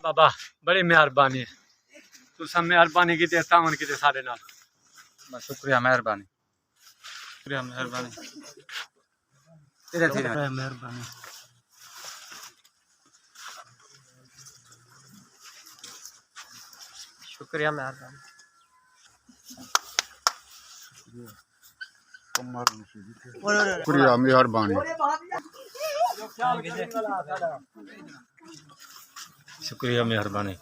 बाबा बड़ी मेहरबानी है, तुसा मेहरबानी की तावन की सारे नाल। शुक्रिया मेहरबानी, शुक्रिया मेहरबानी, मेहरबानी। शुक्रिया मेहरबानी। शुक्रिया मेहरबानी, शुक्रिया मेहरबानी।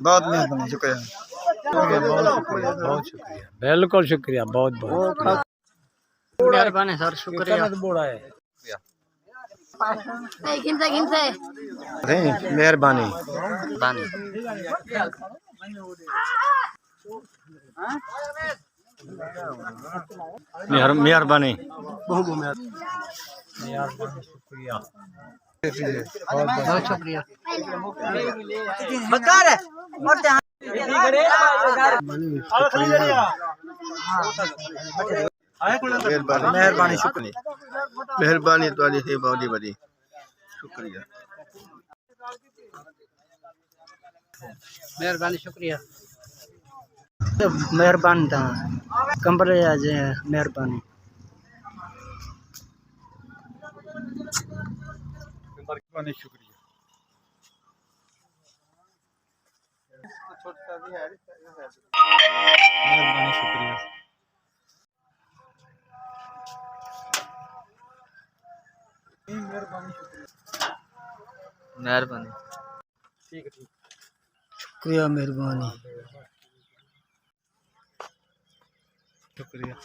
बहुत मेहरबानी, शुक्रिया, बहुत शुक्रिया, बिल्कुल शुक्रिया, बहुत बहुत मेहरबानी सर, शुक्रिया। मेहरबानी, मेहरबानी। शुक्रिया। मेहरबानी, शुक्रिया, मेहरबानी तुम्हारी है बहुत ही बड़ी, शुक्रिया, मेहरबानी, शुक्रिया, मेहरबानी था कंपनी आज मेहरबानी। मेहरबानी, शुक्रिया। मेहरबानी, शुक्रिया, मेहरबानी, ठीक ठीक, शुक्रिया, मेहरबानी, शुक्रिया।